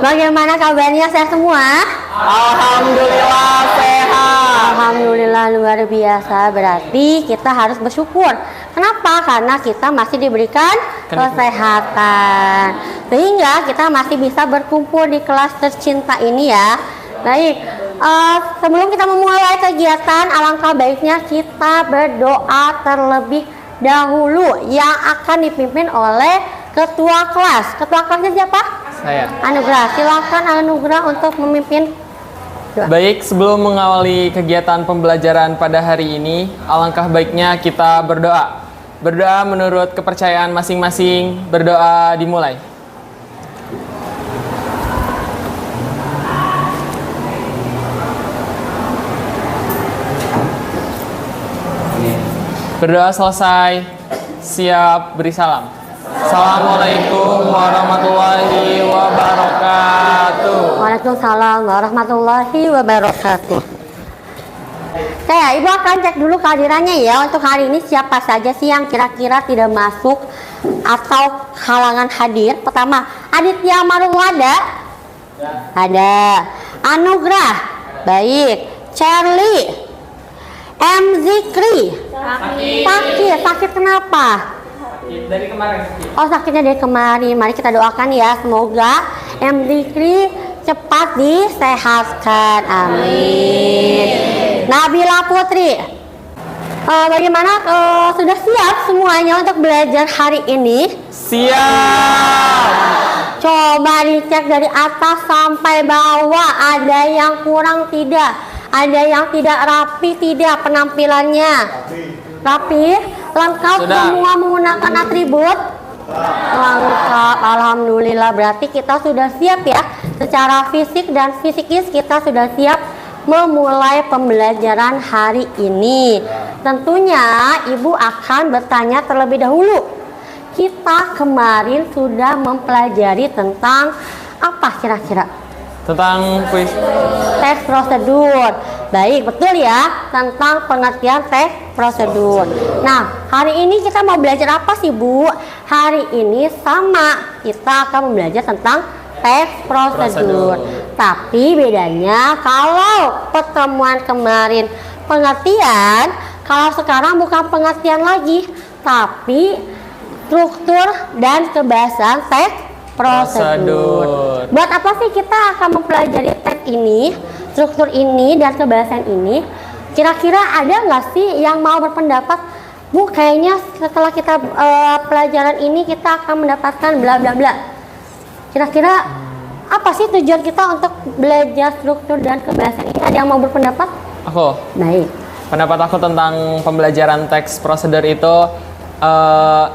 Bagaimana kabarnya, sehat semua? Alhamdulillah sehat. Alhamdulillah luar biasa. Berarti kita harus bersyukur. Kenapa? Karena kita masih diberikan kesehatan, sehingga kita masih bisa berkumpul di kelas tercinta ini ya. Baik, sebelum kita memulai kegiatan, alangkah baiknya kita berdoa terlebih dahulu yang akan dipimpin oleh ketua kelas. Ketua kelasnya siapa? Saya. Anugrah, silakan Anugrah untuk memimpin. Baik, sebelum mengawali kegiatan pembelajaran pada hari ini, alangkah baiknya kita berdoa. Berdoa menurut kepercayaan masing-masing. Berdoa dimulai. Berdoa selesai, siap beri salam. Assalamualaikum warahmatullahi wabarakatuh. Waalaikumsalam warahmatullahi wabarakatuh. Ibu akan cek dulu kehadirannya ya. Untuk hari ini siapa saja sih yang kira-kira tidak masuk atau halangan hadir? Pertama, Aditya Marulada. Ada. Anugrah. Baik. Charlie. M. Zikri. Sakit kenapa? Dari kemarin. Oh, sakitnya dari kemarin. Mari kita doakan ya, semoga M. Zikri cepat disehatkan. Amin. Nabila Putri, bagaimana? Sudah siap semuanya untuk belajar hari ini? Siap. Coba dicek dari atas sampai bawah, ada yang kurang tidak? Ada yang tidak rapi tidak penampilannya? Rapi? Lengkap Sudah. Semua menggunakan atribut? Lengkap, alhamdulillah. Berarti kita sudah siap ya. Secara fisik dan psikis kita sudah siap memulai pembelajaran hari ini. Tentunya Ibu akan bertanya terlebih dahulu. Kita kemarin sudah mempelajari tentang apa kira-kira? Tentang kuis. Tes prosedur. Baik, betul ya, tentang pengertian tes prosedur. Nah, hari ini kita mau belajar apa sih, Bu? Hari ini sama, kita akan belajar tentang tes prosedur. Tapi bedanya kalau pertemuan kemarin pengertian, kalau sekarang bukan pengertian lagi, tapi struktur dan kebahasan tes prosedur. Buat apa sih kita akan mempelajari tes ini, struktur ini, dan kebahasan ini? Kira-kira ada nggak sih yang mau berpendapat, Bu, kayaknya setelah kita pelajaran ini kita akan mendapatkan bla bla bla. Kira-kira apa sih tujuan kita untuk belajar struktur dan kebahasan ini? Ada yang mau berpendapat? Aku. Baik. Pendapat aku tentang pembelajaran teks prosedur itu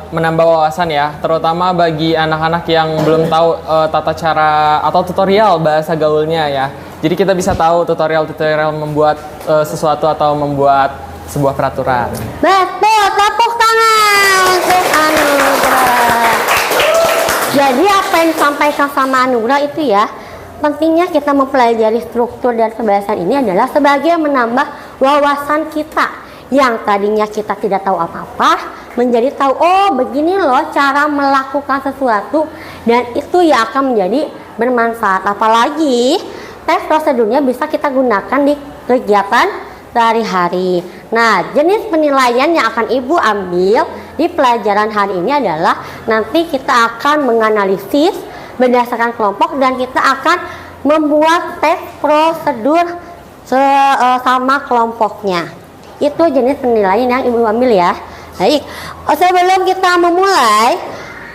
menambah wawasan ya, terutama bagi anak-anak yang belum tahu tata cara atau tutorial bahasa gaulnya ya. Jadi kita bisa tahu tutorial-tutorial membuat sesuatu atau membuat sebuah peraturan. Betul, tepuk tangan untuk Anugrah. Jadi apa yang disampaikan sama Anugrah itu ya, pentingnya kita mempelajari struktur dan kebahasan ini adalah sebagai menambah wawasan kita. Yang tadinya kita tidak tahu apa-apa, menjadi tahu, oh begini loh cara melakukan sesuatu, dan itu ya akan menjadi bermanfaat. Apalagi tes prosedurnya bisa kita gunakan di kegiatan sehari-hari. Nah, jenis penilaian yang akan Ibu ambil di pelajaran hari ini adalah nanti kita akan menganalisis berdasarkan kelompok, dan kita akan membuat tes prosedur sama kelompoknya. Itu jenis penilaian yang Ibu ambil ya. Baik, sebelum kita memulai,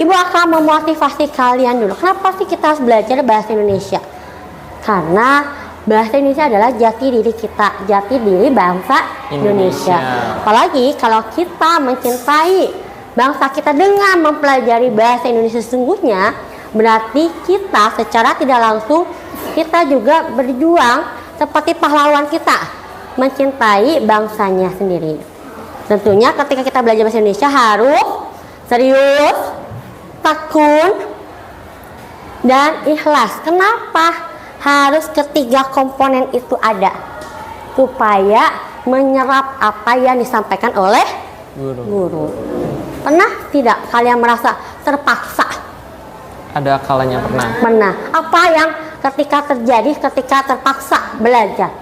Ibu akan memotivasi kalian dulu. Kenapa sih kita harus belajar bahasa Indonesia? Karena bahasa Indonesia adalah jati diri kita, jati diri bangsa Indonesia. Apalagi kalau kita mencintai bangsa kita dengan mempelajari bahasa Indonesia sesungguhnya, berarti kita secara tidak langsung kita juga berjuang seperti pahlawan kita mencintai bangsanya sendiri. Tentunya ketika kita belajar bahasa Indonesia harus serius, tekun, dan ikhlas. Kenapa harus ketiga komponen itu ada? Supaya menyerap apa yang disampaikan oleh guru. Pernah tidak kalian merasa terpaksa ada kalanya pernah. Pernah. Apa yang ketika terjadi ketika terpaksa belajar?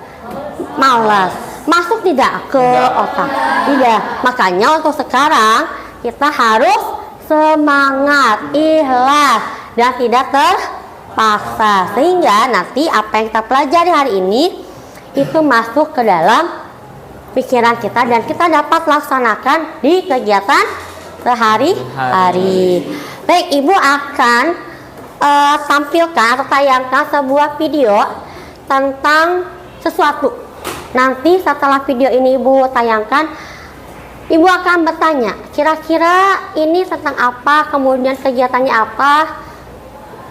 Malas. Masuk tidak ke otak? Tidak. Makanya untuk sekarang kita harus semangat, ikhlas, dan tidak terpaksa. Sehingga nanti apa yang kita pelajari hari ini itu masuk ke dalam pikiran kita dan kita dapat laksanakan di kegiatan sehari-hari. Baik, Ibu akan tampilkan atau tayangkan sebuah video tentang sesuatu. Nanti setelah video ini Ibu tayangkan, Ibu akan bertanya, kira-kira ini tentang apa, kemudian kegiatannya apa.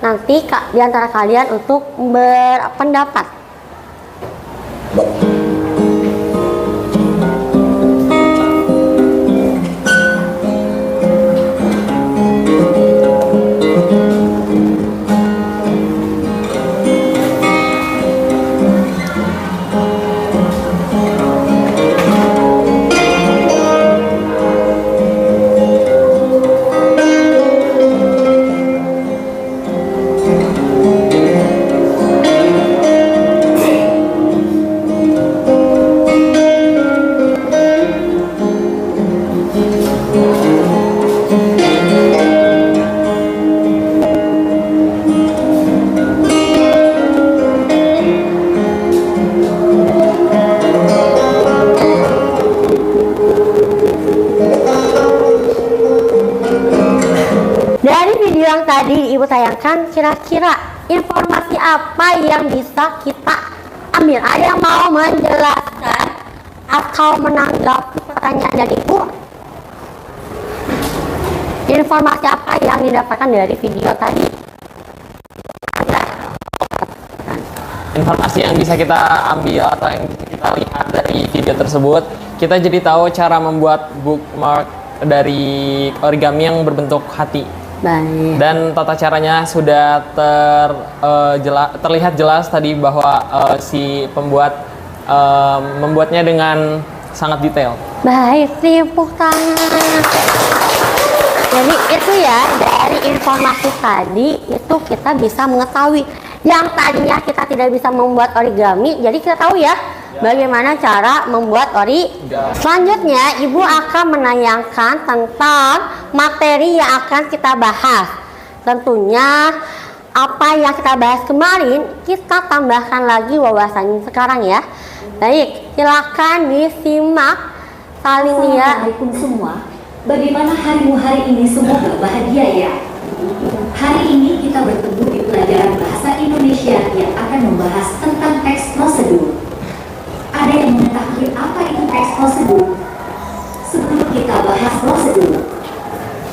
Nanti di antara kalian untuk berpendapat. Yang tadi Ibu tayangkan, kira-kira informasi apa yang bisa kita ambil? Ada yang mau menjelaskan atau menanggapi pertanyaan dari Ibu? Informasi apa yang didapatkan dari video tadi? Informasi yang bisa kita ambil atau yang bisa kita lihat dari video tersebut, kita jadi tahu cara membuat bookmark dari origami yang berbentuk hati. Baik. Dan tata caranya sudah terlihat jelas tadi bahwa si pembuat membuatnya dengan sangat detail. Baik, tepuk tangan. Jadi itu ya, dari informasi tadi itu kita bisa mengetahui yang tadinya kita tidak bisa membuat origami, jadi kita tahu ya bagaimana cara membuat Selanjutnya, Ibu akan menayangkan tentang materi yang akan kita bahas. Tentunya apa yang kita bahas kemarin, kita tambahkan lagi wawasannya sekarang ya. Baik, silakan disimak. Saling lihat. Assalamualaikum semua. Bagaimana harimu hari ini? Semoga bahagia ya. Hari ini kita bertemu di pelajaran bahasa Indonesia yang akan membahas tentang teks prosedur. Ada yang mengetahui apa itu teks prosedur? Sebelum kita bahas prosedur,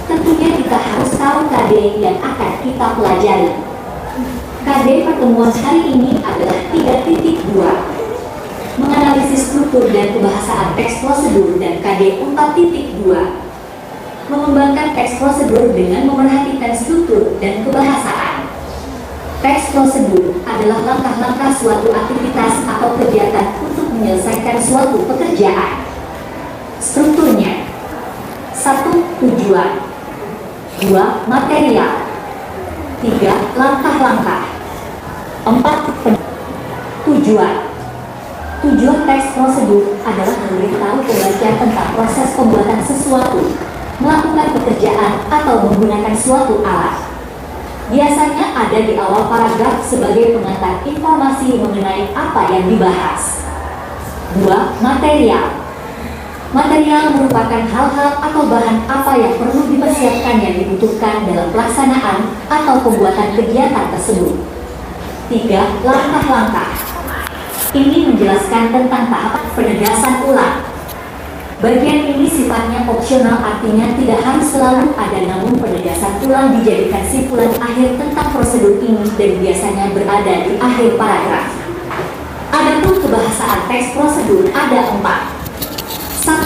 tentunya kita harus tahu KD yang akan kita pelajari. KD pertemuan hari ini adalah 3.2, menganalisis struktur dan kebahasaan teks prosedur, dan KD 4.2, mengembangkan teks prosedur dengan memerhatikan struktur dan kebahasaan. Teks prosedur adalah langkah-langkah suatu aktivitas atau kegiatan untuk menyelesaikan suatu pekerjaan. Strukturnya: 1. Tujuan, 2. Material, 3. Langkah-langkah, 4. Tujuan. Tujuan teks prosedur adalah memberitahu pembaca tentang proses pembuatan sesuatu, melakukan pekerjaan, atau menggunakan suatu alat. Biasanya ada di awal paragraf sebagai pengantar informasi mengenai apa yang dibahas. 2. Material. Material merupakan hal-hal atau bahan apa yang perlu dipersiapkan yang dibutuhkan dalam pelaksanaan atau pembuatan kegiatan tersebut. 3. Langkah-langkah. Ini menjelaskan tentang tahap penegasan ulang. Bagian ini sifatnya opsional, artinya tidak harus selalu ada, namun penegasan ulang dijadikan simpulan akhir tentang prosedur ini dan biasanya berada di akhir paragraf. Adapun kebahasaan teks prosedur ada 4.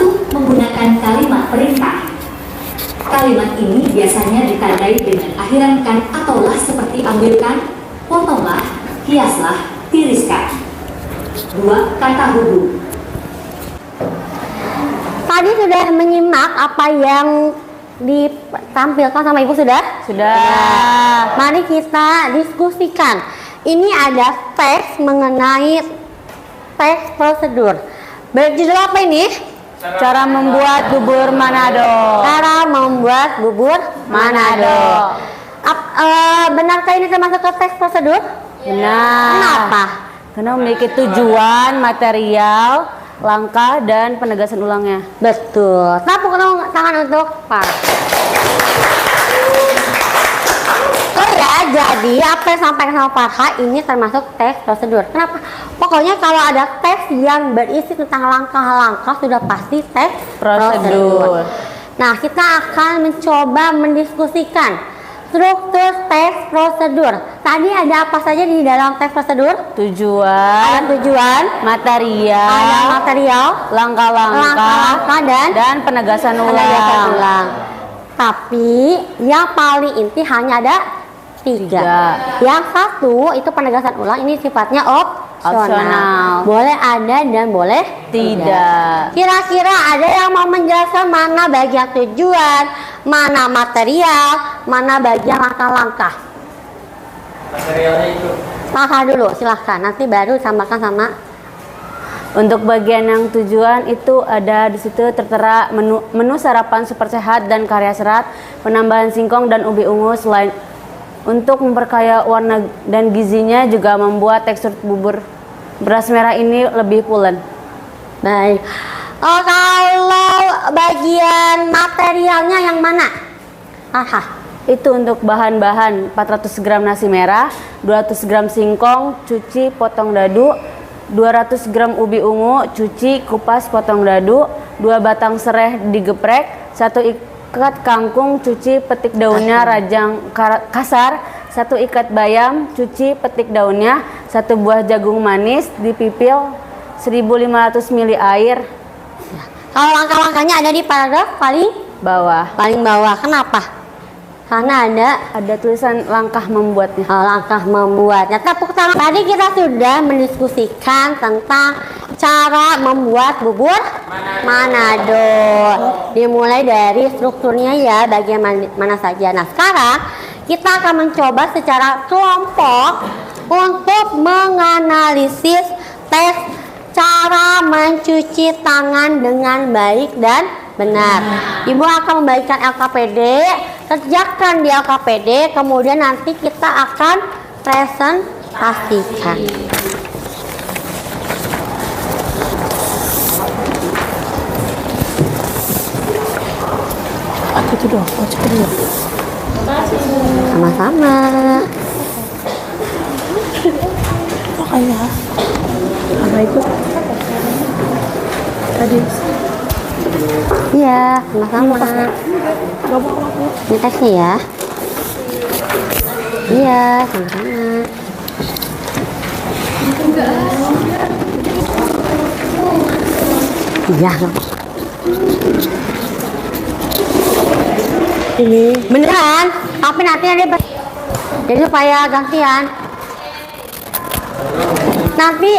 1. Menggunakan kalimat perintah. Kalimat ini biasanya ditandai dengan akhiran kan atau lah, seperti ambilkan, potonglah, hiaslah, tiriskan. 2. Kata hubung. Tadi sudah menyimak apa yang ditampilkan sama Ibu sudah? Sudah. Mari kita diskusikan. Ini ada teks mengenai teks prosedur. Berjudul apa ini? Cara membuat bubur Manado. Cara membuat bubur Manado. Benarkah ini termasuk ke teks prosedur? Benar. Kenapa? Karena memiliki tujuan, material, langkah, dan penegasan ulangnya. Betul. Tepuk tangan untuk Pak. Oh ya, jadi apa yang disampaikan sama Farha ini termasuk teks prosedur. Kenapa? Pokoknya kalau ada teks yang berisi tentang langkah-langkah sudah pasti teks prosedur. Nah, kita akan mencoba mendiskusikan struktur teks prosedur. Tadi ada apa saja di dalam teks prosedur? Tujuan, Ada tujuan, material, ada material, langkah-langkah, dan penegasan penegasan ulang. ulang. Tapi yang paling inti hanya ada tiga. Yang satu itu penegasan ulang, ini sifatnya opsional. Boleh ada dan boleh Tidak. Kira-kira ada yang mau menjelaskan mana bagian tujuan, mana material, mana bagian langkah-langkah? Materialnya itu. Farha dulu, silahkan. Nanti baru samakan sama. Untuk bagian yang tujuan itu ada di situ tertera menu sarapan super sehat dan karya serat, penambahan singkong dan ubi ungu. Selain untuk memperkaya warna dan gizinya, juga membuat tekstur bubur beras merah ini lebih pulen. Baik. Kalau bagian materialnya yang mana? Farha. Itu untuk bahan-bahan 400 gram nasi merah, 200 gram singkong, cuci potong dadu, 200 gram ubi ungu, cuci kupas potong dadu, 2 batang serai digeprek, 1 ikat kangkung, cuci petik daunnya rajang kasar, 1 ikat bayam, cuci petik daunnya, 1 buah jagung manis dipipil 1500 ml air. Kalau langkah-langkahnya ada di paragraf paling Bawah bawah. Kenapa? Karena ada tulisan langkah membuatnya. langkah membuatnya. Tepuk tangan. Tadi kita sudah mendiskusikan tentang cara membuat bubur Manado. Dimulai dari strukturnya ya, bagian mana saja. Nah, sekarang kita akan mencoba secara kelompok untuk menganalisis tes cara mencuci tangan dengan baik dan benar. Ibu akan membagikan LKPD, kerjakan di LKPD, kemudian nanti kita akan presentasikan. Aku itu dong, oh cepet dulu. Sama-sama. Makanya apa itu? Tadi Iya, sama-sama. Ini teksnya ya. Iya, sama-sama. Iya. ini Beneran, tapi nanti ada jadi supaya gantian. Nanti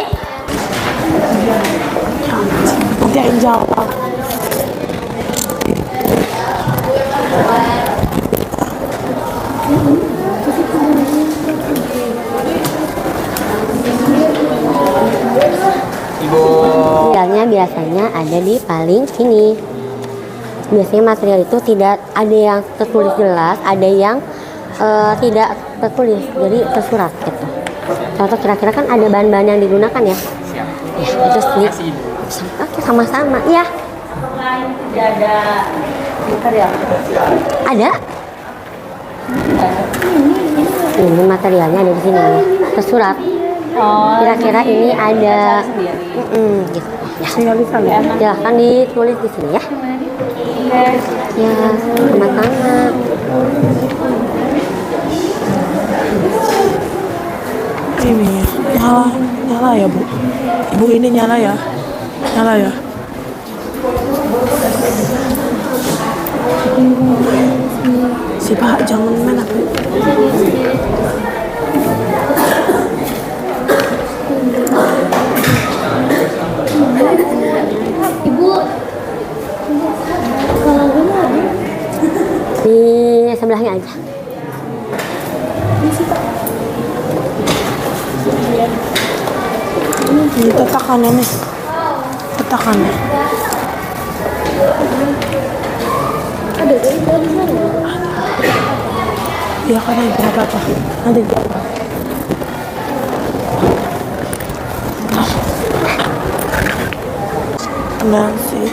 yang jawab. Ibu. materialnya biasanya ada di paling sini. Biasanya material itu tidak ada yang tertulis jelas, ada yang tidak tertulis, jadi tersurat gitu. Contoh kira-kira kan ada bahan-bahan yang digunakan ya. Siap. Ya, itu sih. Kasih Ibu. Oke, sama-sama. Iya. Tidak ada material. Ada. Ini materialnya ada di sini, tersurat. Oh, Kira-kira ini ada. Gitu. Ya. Tulisan ya. Silahkan ditulis di sini ya. Ya, sama-sama. Ini nyala, nyala ya Bu. Ibu ini nyala ya, nyala ya. Si Pak jangan main apa? Ibu, kalau gue mau aja. Ini tetakannya nih. Tetakannya. Ya kan berapa apa? Nanti berapa? Tenang sih.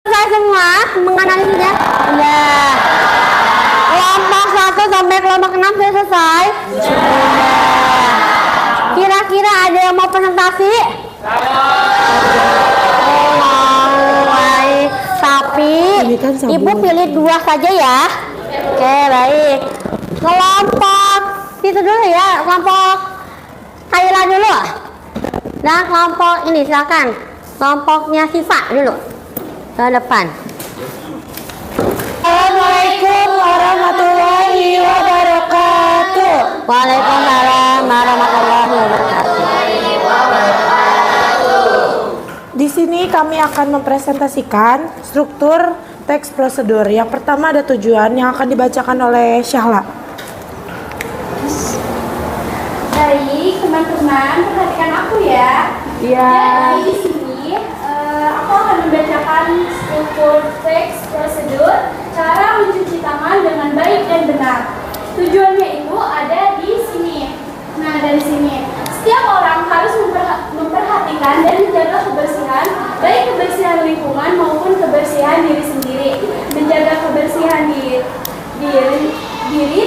Saya semua menganalisnya. Ya. Kelompok 1 sampai kelompok 6 sudah selesai. Kira-kira ada yang mau presentasi? Baik. Tapi Ini kan sabun. Ibu pilih 2 saja ya. Oke, baik. Kelompok itu dulu ya, kelompok Kayla dulu. Nah, kelompok ini silakan. Kelompoknya Siva dulu. Ke depan. Assalamualaikum warahmatullahi wabarakatuh. Waalaikumsalam warahmatullahi wabarakatuh. Di sini kami akan mempresentasikan struktur teks prosedur. Yang pertama ada tujuan yang akan dibacakan oleh Syahla. Baik, teman-teman, perhatikan aku ya. Iya. Jadi di sini aku akan membacakan struktur teks prosedur cara mencuci tangan dengan baik dan benar. Tujuannya itu ada di sini. Nah, dari sini. Setiap orang harus memperhatikan dan menjaga kebersihan, baik kebersihan lingkungan maupun kebersihan diri sendiri. Menjaga kebersihan diri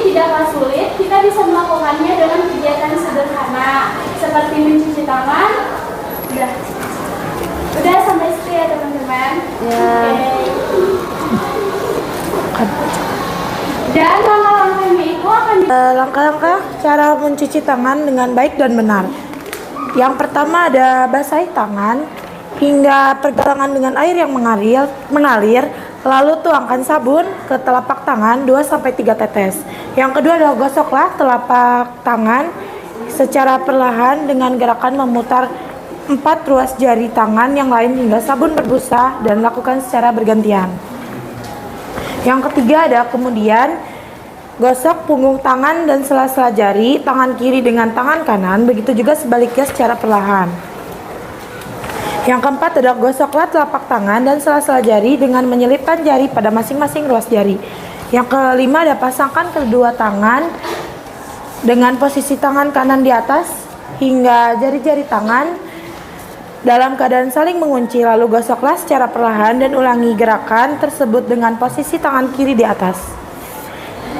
tidaklah sulit, kita bisa melakukannya dengan kegiatan sederhana seperti mencuci tangan. Udah sampai situ ya teman-teman. Ya. Oke. Dan langkah-langkahnya itu akan Langkah-langkah cara mencuci tangan dengan baik dan benar. Yang pertama ada basahi tangan hingga pergelangan dengan air yang mengalir, lalu tuangkan sabun ke telapak tangan 2-3 tetes. Yang kedua adalah gosoklah telapak tangan secara perlahan dengan gerakan memutar 4 ruas jari tangan yang lain hingga sabun berbusa dan lakukan secara bergantian. Yang ketiga ada kemudian gosok punggung tangan dan sela-sela jari tangan kiri dengan tangan kanan, begitu juga sebaliknya secara perlahan. Yang keempat adalah gosoklah telapak tangan dan sela-sela jari dengan menyelipkan jari pada masing-masing ruas jari. Yang kelima ada pasangkan kedua tangan dengan posisi tangan kanan di atas hingga jari-jari tangan dalam keadaan saling mengunci, lalu gosoklah secara perlahan dan ulangi gerakan tersebut dengan posisi tangan kiri di atas.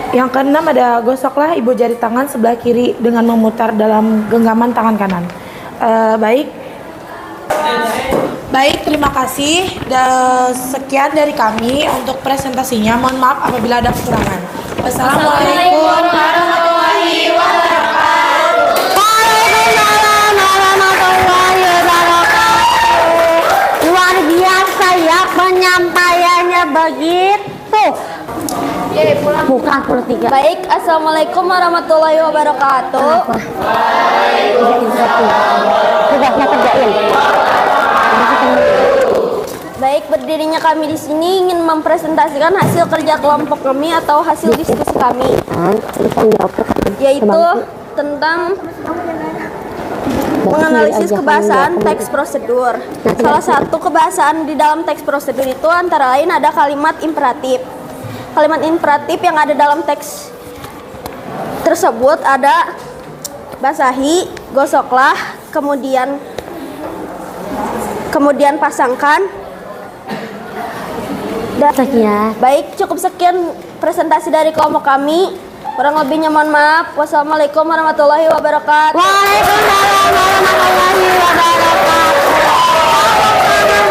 Yang keenam ada gosoklah ibu jari tangan sebelah kiri dengan memutar dalam genggaman tangan kanan. Baik, terima kasih. Sekian dari kami untuk presentasinya. Mohon maaf apabila ada kekurangan. Wassalamualaikum warahmatullahi wabarakatuh. Waalaikumsalam warahmatullahi wabarakatuh. Luar biasa ya penyampaiannya begitu. Bukan 43. Baik, assalamualaikum warahmatullahi wabarakatuh. Tugasnya kerjain. Baik, berdirinya kami di sini ingin mempresentasikan hasil kerja kelompok kami atau hasil diskusi kami, yaitu tentang menganalisis kebahasaan teks prosedur. Salah satu kebahasaan di dalam teks prosedur itu antara lain ada kalimat imperatif. Kalimat imperatif yang ada dalam teks tersebut ada basahi, gosoklah, kemudian pasangkan. Sekian. Baik, cukup sekian presentasi dari kelompok kami. Kurang lebihnya mohon maaf. Wassalamualaikum warahmatullahi wabarakatuh. Waalaikumsalam warahmatullahi wabarakatuh.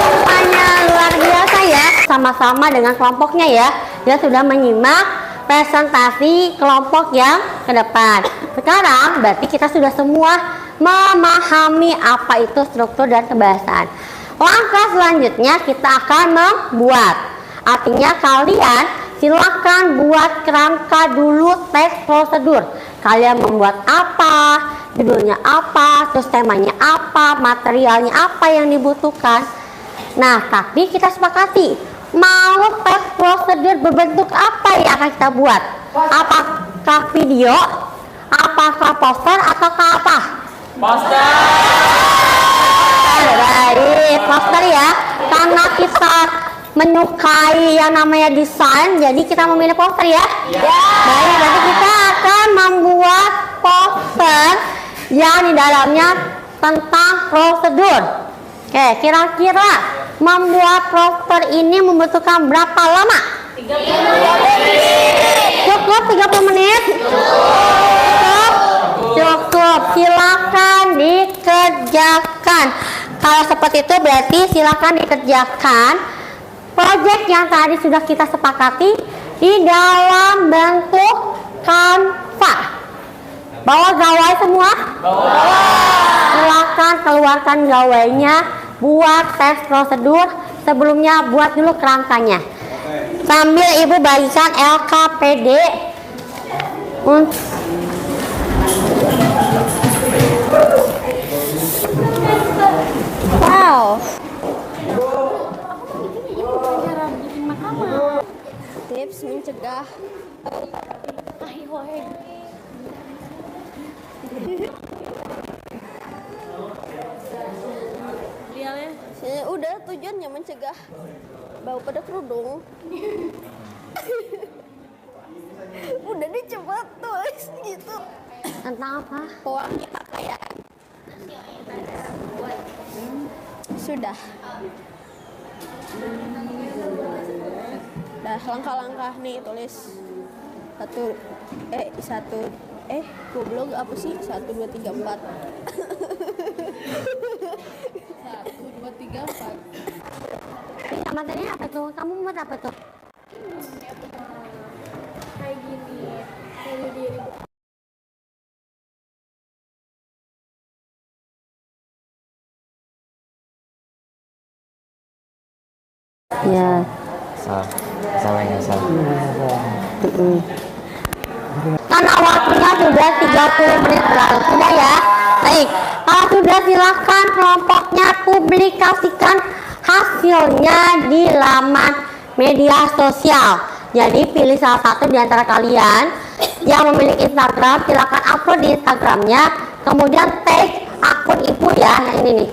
Semuanya luar biasa ya. Sama-sama dengan kelompoknya ya. Dia sudah menyimak presentasi kelompok yang ke depan. Sekarang berarti kita sudah semua memahami apa itu struktur dan kebahasaan. Langkah selanjutnya kita akan membuat. Artinya kalian silakan buat kerangka dulu teks prosedur. Kalian membuat apa, judulnya apa, terus temanya apa, materialnya apa yang dibutuhkan. Nah, tapi kita sepakati mau teks prosedur berbentuk apa yang akan kita buat. Apakah video, apakah poster, ataukah apa? Poster. Baik, poster ya. Karena kita menyukai yang namanya desain, jadi kita memilih poster ya. Baik, nanti kita akan membuat poster yang di dalamnya tentang prosedur. Oke, kira-kira membuat poster ini membutuhkan berapa lama? 30 menit. Cukup 30 menit? Cukup. Silakan dikerjakan. Kalau seperti itu berarti silakan dikerjakan proyek yang tadi sudah kita sepakati di dalam bentuk Canva. Bawa gawai semua? Silakan keluarkan gawainya, buat teks prosedur. Sebelumnya buat dulu kerangkanya. Sambil ibu bagikan LKPD. Wow. Tips mencegah. Udah tujuannya mencegah bau pada kerudung. Udah dicoba tulis gitu. Tentang apa? Pewangi pakaian. Sudah. Dah langkah-langkah nih tulis goblok apa sih 1 2 3 4 1 2 3 4 materinya apa tuh? Kamu buat apa tuh? Kayak gini. Kayak diri. Ya. Salah nggak salah. Karena waktunya sudah 30 menit berlalu. Sudah ya? Baik. Kalau sudah silakan kelompoknya publikasikan hasilnya di laman media sosial. Jadi pilih salah satu di antara kalian yang memiliki Instagram, silakan upload di Instagramnya. Kemudian tag akun ibu ya, yang ini nih.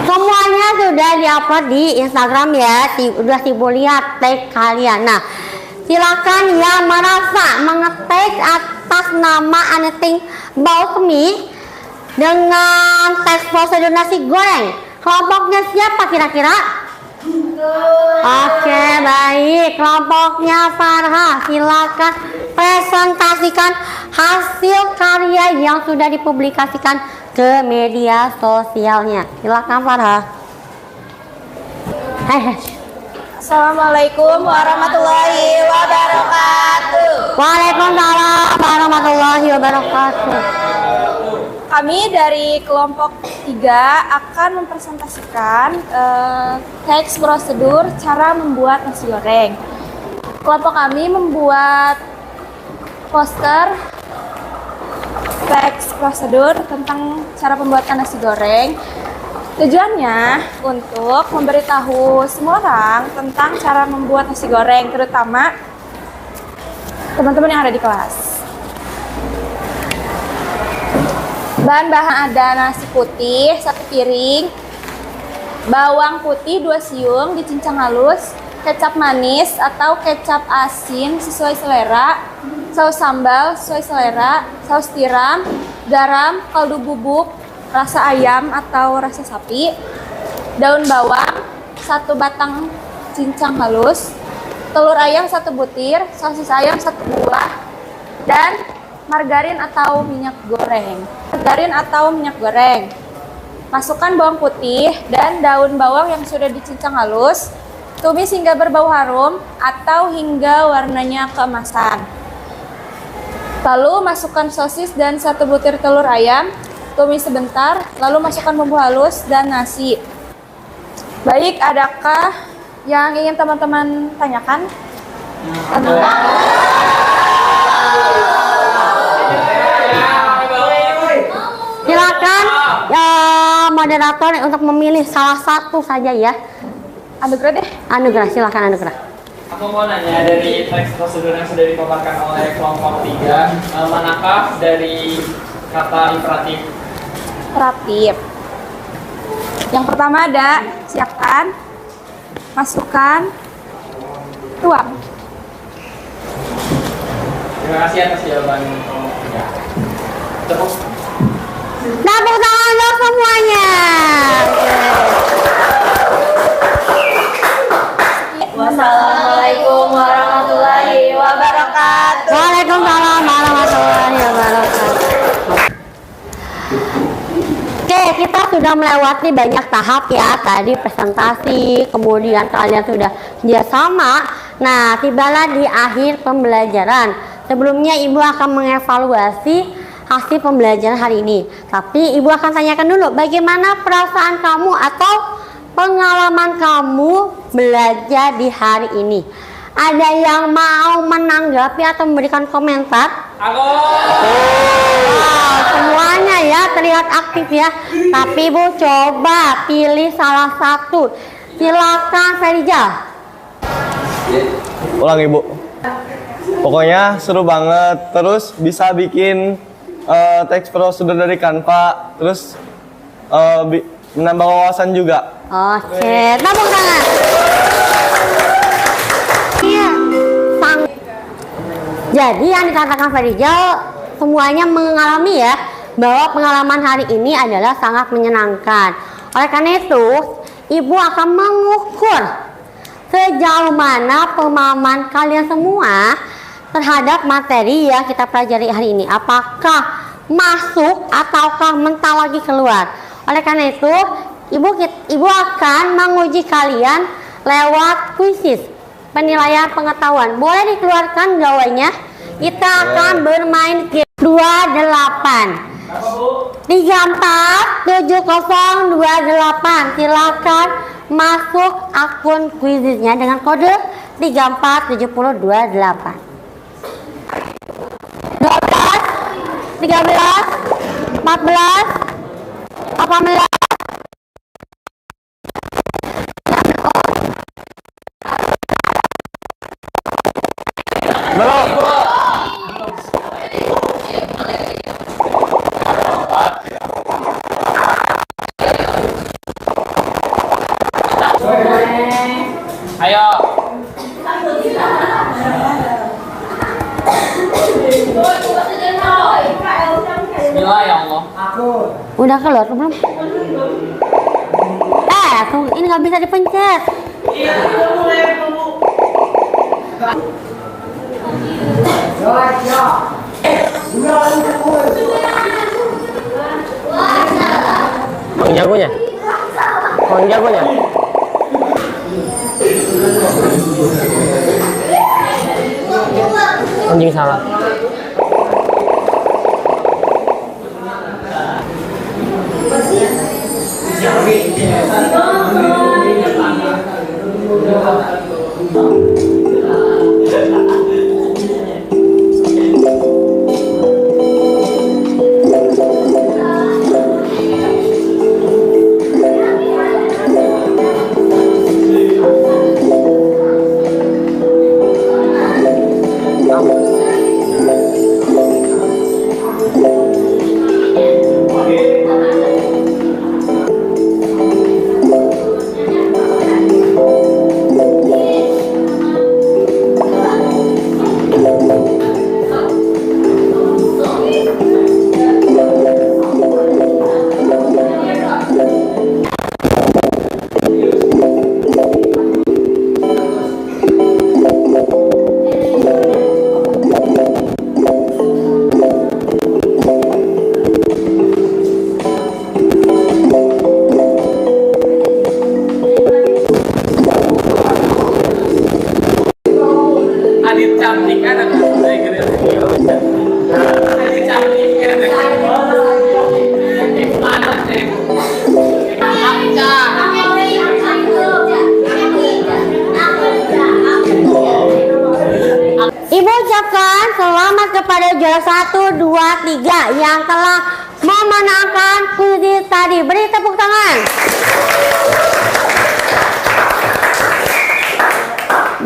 Semuanya sudah diupload di Instagram ya, udah ibu lihat tag kalian. Nah, silakan yang merasa mengetag atas nama Anything Bausmi dengan teks prosedur nasi goreng. Kelompoknya siapa kira-kira? Oke, baik. Kelompoknya Farha, silakan presentasikan hasil karya yang sudah dipublikasikan ke media sosialnya. Silakan Farha. Assalamualaikum warahmatullahi wabarakatuh. Waalaikumsalam warahmatullahi wabarakatuh. Kami dari kelompok 3 akan mempresentasikan teks prosedur cara membuat nasi goreng. Kelompok kami membuat poster teks prosedur tentang cara pembuatan nasi goreng. Tujuannya untuk memberitahu semua orang tentang cara membuat nasi goreng, terutama teman-teman yang ada di kelas. Bahan-bahan ada nasi putih 1 piring, bawang putih 2 siung dicincang halus, kecap manis atau kecap asin sesuai selera, saus sambal sesuai selera, saus tiram, garam, kaldu bubuk, rasa ayam atau rasa sapi, daun bawang, 1 batang dicincang halus, telur ayam 1 butir, sosis ayam 1 buah, dan margarin atau minyak goreng. Masukkan bawang putih dan daun bawang yang sudah dicincang halus. Tumis hingga berbau harum atau hingga warnanya keemasan. Lalu masukkan sosis dan 1 butir telur ayam. Tumis sebentar, lalu masukkan bumbu halus dan nasi. Baik, adakah yang ingin teman-teman tanyakan? Silakan ya moderator untuk memilih salah satu saja ya. Anugerah deh. Anugerah, silakan Anugerah. Aku mau nanya dari teks prosedur yang sudah dipaparkan oleh kelompok 3, manakah dari kata imperatif? Imperatif. Yang pertama ada siapkan, masukkan, tuang. Terima kasih atas jawaban kelompok 3. Tepuk. Tepuk tangan untuk semuanya. Wassalamualaikum warahmatullahi wabarakatuh. Waalaikumsalam warahmatullahi wabarakatuh. Oke, kita sudah melewati banyak tahap ya. Tadi presentasi, kemudian kalian sudah kerjasama. Nah, tibalah di akhir pembelajaran. Sebelumnya Ibu akan mengevaluasi hasil pembelajaran hari ini. Tapi Ibu akan tanyakan dulu, bagaimana perasaan kamu atau pengalaman kamu belajar di hari ini? Ada yang mau menanggapi atau memberikan komentar? Aku. Semuanya ya terlihat aktif ya. Tapi Ibu coba pilih salah satu. Silakan Ferijal. Ulang Ibu. Pokoknya seru banget. Terus bisa bikin teks prosedur dari Canva. Terus menambah wawasan juga. Oke, tepuk tangan. Iya, jadi yang dikatakan Ferijal semuanya mengalami ya bahwa pengalaman hari ini adalah sangat menyenangkan. Oleh karena itu, Ibu akan mengukur sejauh mana pemahaman kalian semua terhadap materi yang kita pelajari hari ini. Apakah masuk ataukah mental lagi keluar? Oleh karena itu, Ibu akan menguji kalian lewat kuisis penilaian pengetahuan. Boleh dikeluarkan gawainya. Kita akan bermain game 28 347028. Silakan masuk akun kuisisnya dengan kode 347028. 12 13 14 18. Ayo. Bismillah ya Allah. Udah keluar belum? Tuh, ini nggak bisa dipencet. Jagonya. Jagonya. Anjing salah. Selamat kepada juara 1, 2, 3 yang telah memenangkan kuis tadi. Beri tepuk tangan.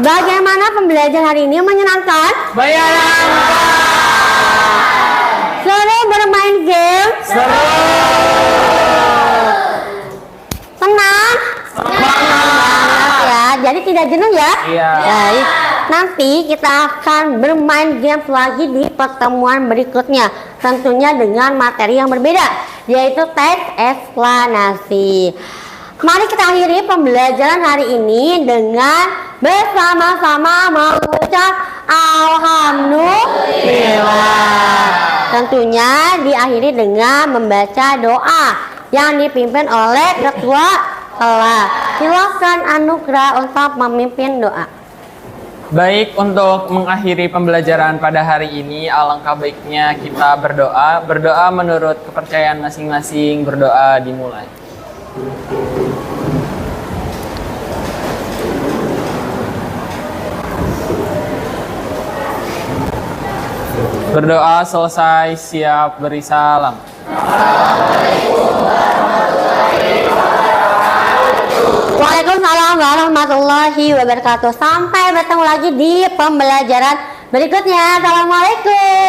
Bagaimana pembelajaran hari ini? Menyenangkan? Seru bermain game? Tenang? Semangat ya. Jadi tidak jenuh ya? Iya. Baik. Nanti kita akan bermain game lagi di pertemuan berikutnya. Tentunya dengan materi yang berbeda, yaitu teks eksplanasi. Mari kita akhiri pembelajaran hari ini dengan bersama-sama mengucap Alhamdulillah. Tentunya diakhiri dengan membaca doa yang dipimpin oleh ketua kelas. Silakan Anugrah untuk memimpin doa. Baik, untuk mengakhiri pembelajaran pada hari ini, alangkah baiknya kita berdoa. Berdoa menurut kepercayaan masing-masing, berdoa dimulai. Berdoa selesai, siap beri salam. Waalaikumsalam warahmatullahi wabarakatuh. Sampai bertemu lagi di pembelajaran berikutnya. Assalamualaikum.